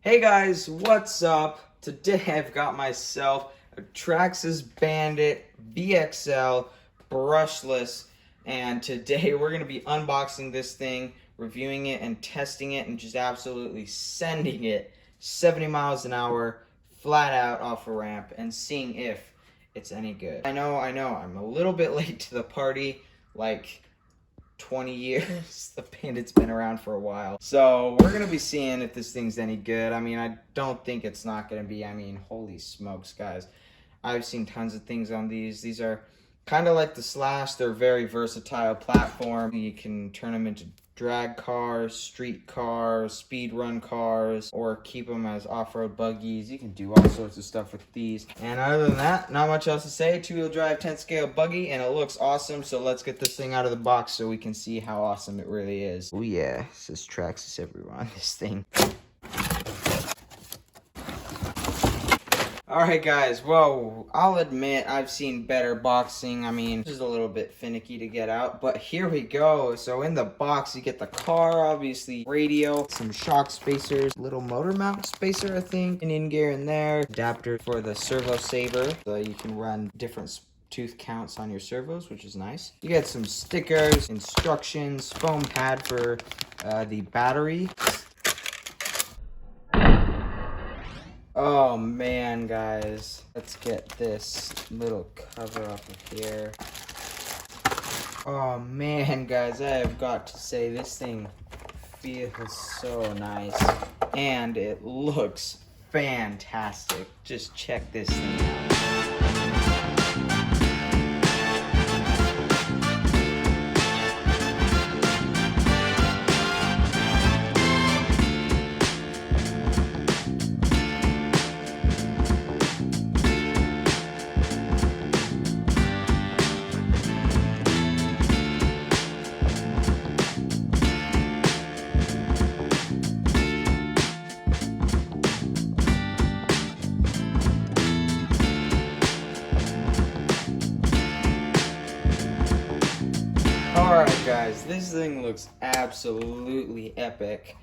Hey guys, what's up? Today I've got myself a Traxxas Bandit VXL brushless, and today we're going to be unboxing this thing, reviewing it and testing it, and just absolutely sending it 70 miles an hour flat out off a ramp and seeing if it's any good. I know, I'm a little bit late to the party, like 20 years. The Bandit's been around for a while. So we're going to be seeing if this thing's any good. I mean, I don't think it's not going to be. I mean, holy smokes, guys. I've seen tons of things on these. These are kind of like the Slash. They're a very versatile platform. You can turn them into drag cars, street cars, speed run cars, or keep them as off-road buggies. You can do all sorts of stuff with these. And other than that, not much else to say. Two-wheel drive, 10 scale buggy, and it looks awesome. So let's get this thing out of the box so we can see how awesome it really is. Oh yeah, this is Traxxas everyone, this thing. Alright guys, well, I'll admit I've seen better boxing. I mean, this is a little bit finicky to get out, but here we go. So in the box, you get the car, obviously, radio, some shock spacers, little motor mount spacer, I think, an in-gear in there, adapter for the servo saver, so you can run different tooth counts on your servos, which is nice. You get some stickers, instructions, foam pad for the battery. Oh man, guys, let's get this little cover off of here. Oh man, guys, I have got to say, this thing feels so nice and it looks fantastic. Just check this thing out. Alright guys, this thing looks absolutely epic.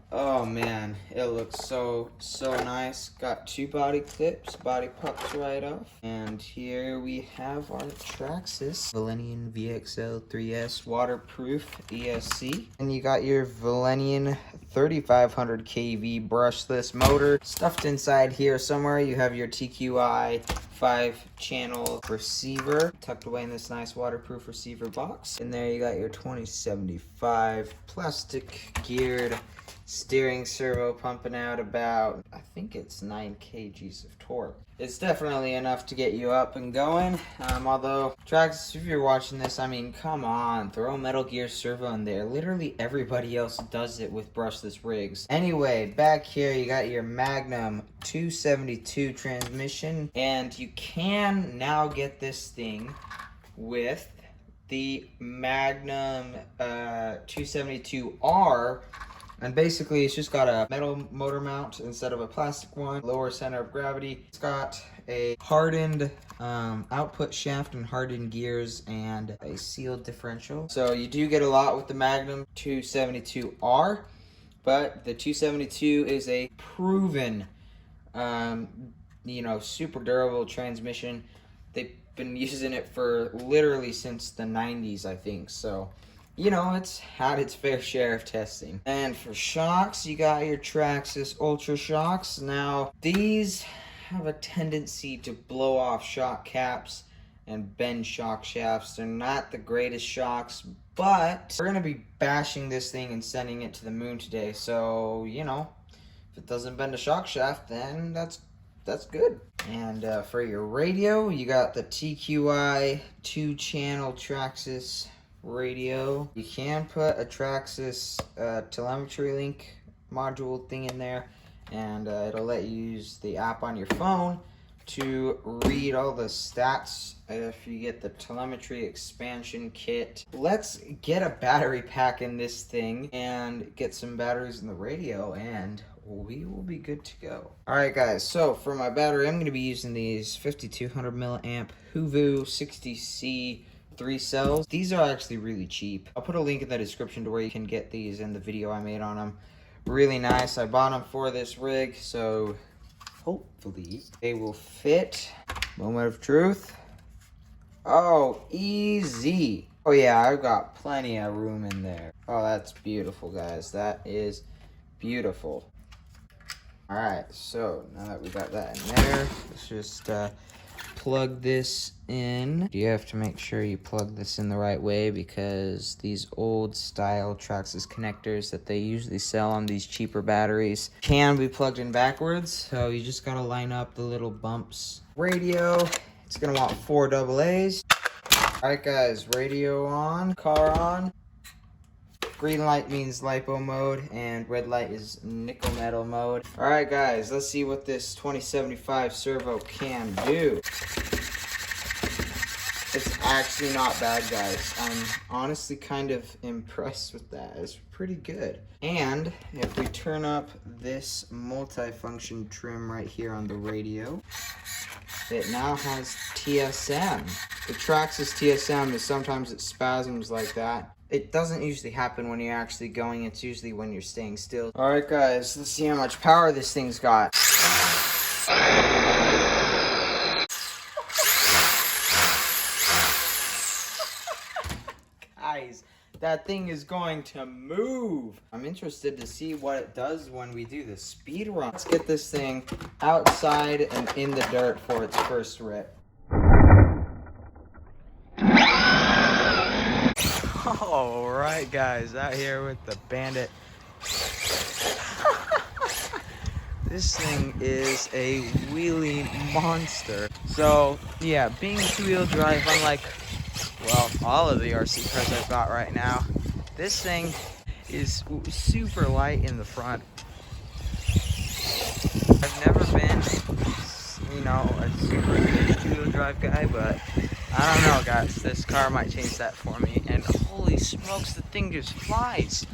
Oh man, it looks so nice. Got two body clips, body pops right off. And here we have our Traxxas Valenian VXL 3S waterproof ESC. And you got your Valenian 3500 kV brushless motor. Stuffed inside here somewhere, you have your TQI 5-channel receiver tucked away in this nice waterproof receiver box. And there you got your 2075 plastic geared steering servo pumping out about, I think it's 9 kgs of torque. It's definitely enough to get you up and going. Although, Traxxas, if you're watching this, I mean, come on, throw a Metal Gear servo in there. Literally everybody else does it with brushless rigs. Anyway, back here you got your Magnum 272 transmission, and you can now get this thing with the Magnum 272R. And basically, it's just got a metal motor mount instead of a plastic one, lower center of gravity. It's got a hardened output shaft and hardened gears and a sealed differential. So you do get a lot with the Magnum 272R, but the 272 is a proven, super durable transmission. They've been using it for literally since the 90's, I think, so it's had its fair share of testing. And for shocks, you got your Traxxas Ultra Shocks. Now, these have a tendency to blow off shock caps and bend shock shafts. They're not the greatest shocks, but we're going to be bashing this thing and sending it to the moon today. So, if it doesn't bend a shock shaft, then that's good. And for your radio, you got the TQI 2-channel Traxxas radio. You can put a Traxxas telemetry link module thing in there, and it'll let you use the app on your phone to read all the stats if you get the telemetry expansion kit. Let's get a battery pack in this thing and get some batteries in the radio, and we will be good to go. Alright guys, so for my battery, I'm going to be using these 5200 milliamp Huvoo 60C 3 cells. These are actually really cheap. I'll put a link in the description to where you can get these in the video I made on them. really nice. I bought them for this rig, so hopefully they will fit. Moment of truth. Oh, easy. Oh yeah, I've got plenty of room in there. Oh, that's beautiful, guys. That is beautiful. All right, so now that we got that in there, let's just plug this in. You have to make sure you plug this in the right way because these old style Traxxas connectors that they usually sell on these cheaper batteries can be plugged in backwards. So you just gotta line up the little bumps. Radio, it's gonna want 4 AA's. All right, guys, radio on, car on. Green light means LiPo mode, and red light is nickel metal mode. All right, guys, let's see what this 2075 servo can do. It's actually not bad, guys. I'm honestly kind of impressed with that. It's pretty good. And if we turn up this multi-function trim right here on the radio, it now has TSM. The Traxxas TSM is sometimes it spasms like that. It doesn't usually happen when you're actually going, it's usually when you're staying still. All right, guys, let's see how much power this thing's got. Guys, that thing is going to move. I'm interested to see what it does when we do the speed run. Let's get this thing outside and in the dirt for its first rip. All right, guys, out here with the Bandit. This thing is a wheelie monster. So, yeah, being two-wheel drive, unlike, well, all of the RC cars I've got right now, this thing is super light in the front. I've never been, you know, a super big two-wheel drive guy, but I don't know, guys. This car might change that for me. And holy smokes, the thing just flies.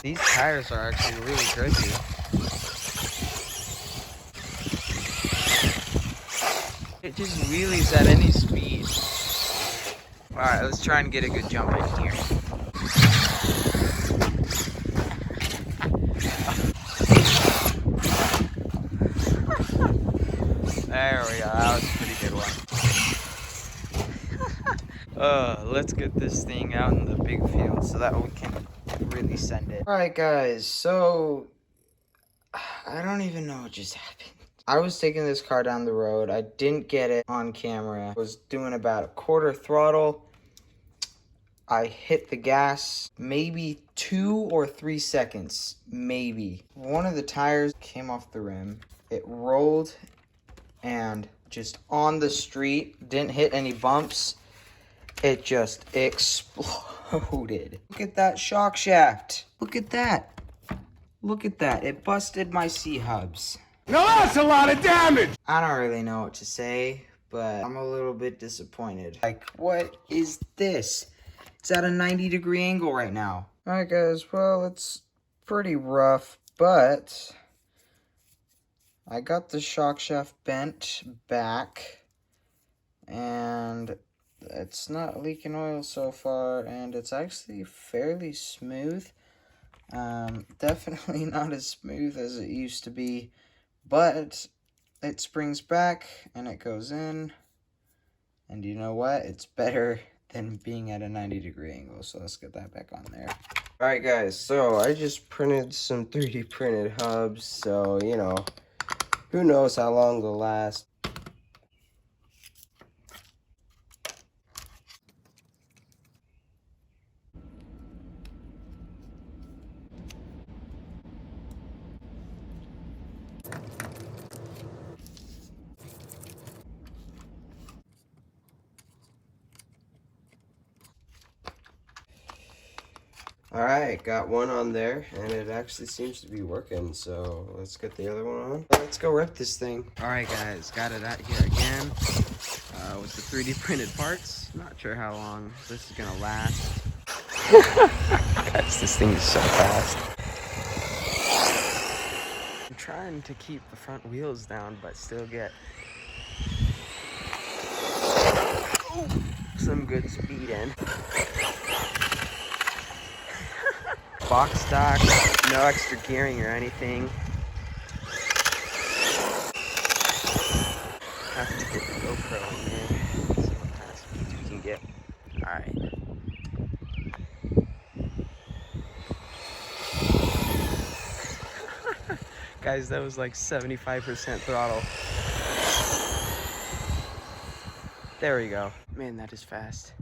These tires are actually really grippy. It just wheelies at any speed. Alright, let's try and get a good jump in here. There we go, that was a pretty good one. Let's get this thing out in the big field so that we can really send it. Alright, guys, so I don't even know what just happened. I was taking this car down the road. I didn't get it on camera. I was doing about a quarter throttle. I hit the gas maybe 2 or 3 seconds, maybe. One of the tires came off the rim. It rolled and just on the street, didn't hit any bumps. It just exploded. Look at that shock shaft. Look at that. Look at that. It busted my C-hubs. Now that's a lot of damage! I don't really know what to say, but I'm a little bit disappointed. Like, what is this? It's at a 90-degree angle right now. Alright, guys, well, it's pretty rough, but I got the shock shaft bent back, and it's not leaking oil so far, and it's actually fairly smooth. Definitely not as smooth as it used to be, but it springs back and it goes in, and you know what? It's better than being at a 90-degree angle, so let's get that back on there. Alright, guys, so I just printed some 3D printed hubs, so, you know, who knows how long they'll last. Alright, got one on there, and it actually seems to be working, so let's get the other one on. Let's go rip this thing. Alright, guys, got it out here again with the 3D printed parts. Not sure how long this is gonna last. Guys, this thing is so fast. I'm trying fun to keep the front wheels down, but still get some good speed in. Box stock, no extra gearing or anything. Have to get the GoPro in there. See what kind of speeds we can get. Alright. Guys, that was like 75% throttle. There we go. Man, that is fast.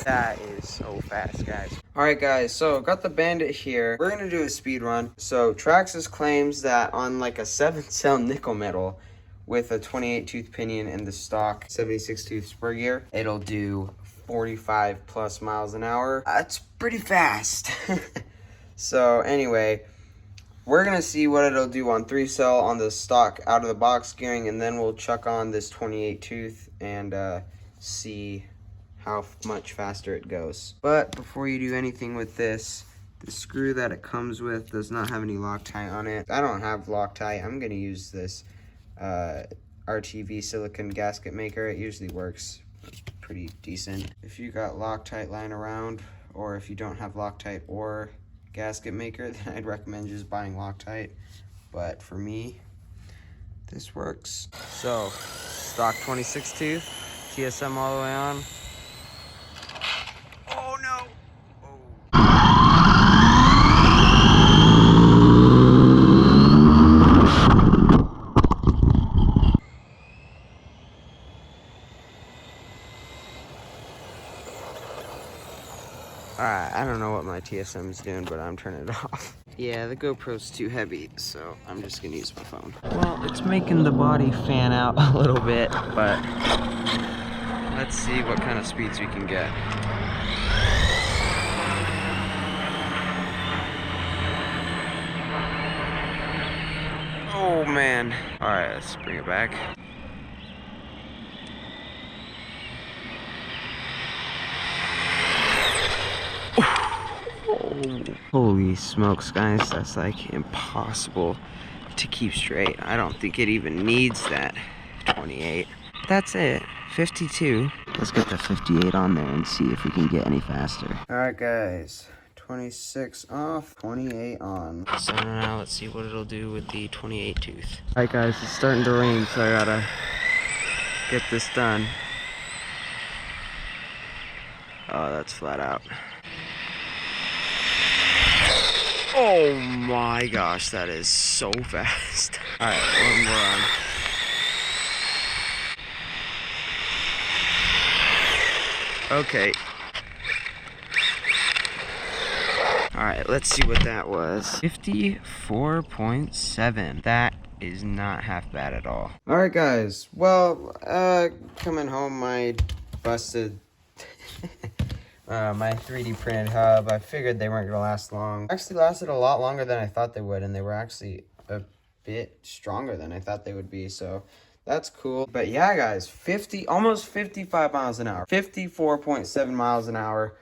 That is so fast, guys. Alright guys, so got the Bandit here. We're gonna do a speed run. So Traxxas claims that on like a 7-cell nickel metal with a 28 tooth pinion and the stock 76 tooth spur gear, it'll do 45 plus miles an hour. That's pretty fast. So anyway, we're gonna see what it'll do on 3-cell on the stock out of the box gearing, and then we'll chuck on this 28 tooth and see how much faster it goes. But before you do anything with this, the screw that it comes with does not have any Loctite on it. I don't have Loctite. I'm gonna use this RTV silicone gasket maker. It usually works pretty decent. If you got Loctite lying around, or if you don't have Loctite or gasket maker, then I'd recommend just buying Loctite. But for me, this works. So, stock 26 tooth, TSM all the way on. Oh no! Alright, I don't know what my TSM is doing, but I'm turning it off. Yeah, the GoPro's too heavy, so I'm just gonna use my phone. Well, it's making the body fan out a little bit, but let's see what kind of speeds we can get. Oh man. Alright, let's bring it back. Holy smokes, guys, that's like impossible to keep straight. I don't think it even needs that 28. That's it, 52. Let's get the 58 on there and see if we can get any faster. Alright guys, 26 off, 28 on. So now let's see what it'll do with the 28 tooth. Alright guys, it's starting to rain, so I gotta get this done. Oh, that's flat out. Oh my gosh, that is so fast. Alright, one more on. Okay. Alright, let's see what that was. 54.7. That is not half bad at all. Alright guys, well, coming home I busted my 3D printed hub. I figured they weren't gonna last long. Actually lasted a lot longer than I thought they would, and they were actually a bit stronger than I thought they would be, so that's cool. But yeah guys, almost 55 miles an hour, 54.7 miles an hour.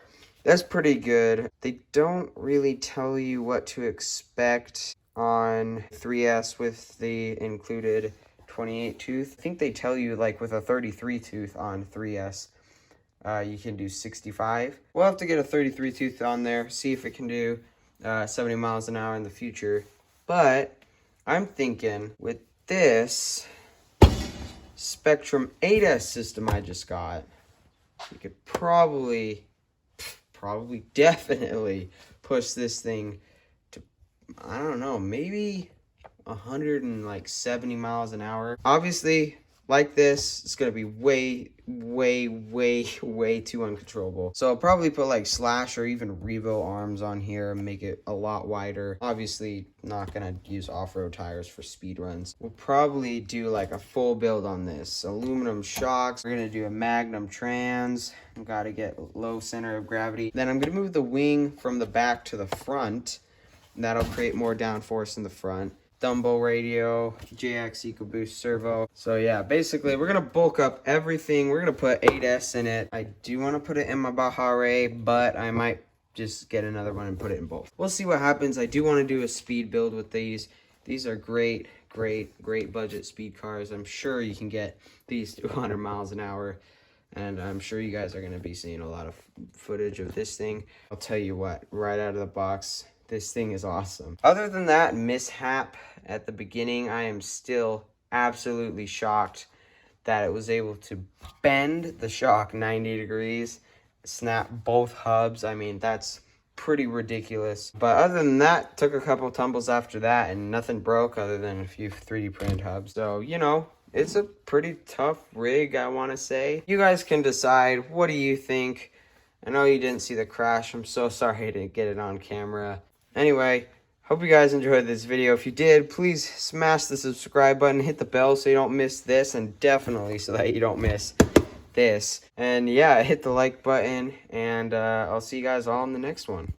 That's pretty good. They don't really tell you what to expect on 3S with the included 28 tooth. I think they tell you like with a 33 tooth on 3S. You can do 65. We'll have to get a 33 tooth on there, see if it can do 70 miles an hour in the future. But I'm thinking with this Spectrum 8S system I just got, we could definitely push this thing to, I don't know, maybe 170 miles an hour. Obviously, like this, it's gonna be way too uncontrollable. So I'll probably put like Slash or even Revo arms on here and make it a lot wider. Obviously not gonna use off-road tires for speed runs. We'll probably do like a full build on this. Aluminum shocks. We're gonna do a Magnum trans. I've gotta get low center of gravity. Then I'm gonna move the wing from the back to the front. That'll create more downforce in the front. Dumbo radio, JX EcoBoost servo. So yeah, basically we're gonna bulk up everything. We're gonna put 8S in it. I do want to put it in my Bahare, but I might just get another one and put it in both. We'll see what happens. I do want to do a speed build with these. These are great budget speed cars. I'm sure you can get these 200 miles an hour. And I'm sure you guys are going to be seeing a lot of footage of this thing. I'll tell you what, right out of the box, this thing is awesome. Other than that mishap at the beginning, I am still absolutely shocked that it was able to bend the shock 90 degrees, snap both hubs. I mean, that's pretty ridiculous. But other than that, took a couple tumbles after that and nothing broke other than a few 3D printed hubs. So, you know, it's a pretty tough rig, I want to say. You guys can decide. What do you think? I know you didn't see the crash. I'm so sorry to get it on camera. Anyway, hope you guys enjoyed this video. If you did, please smash the subscribe button, hit the bell so you don't miss this, and definitely so that you don't miss this. And yeah, hit the like button, and I'll see you guys all in the next one.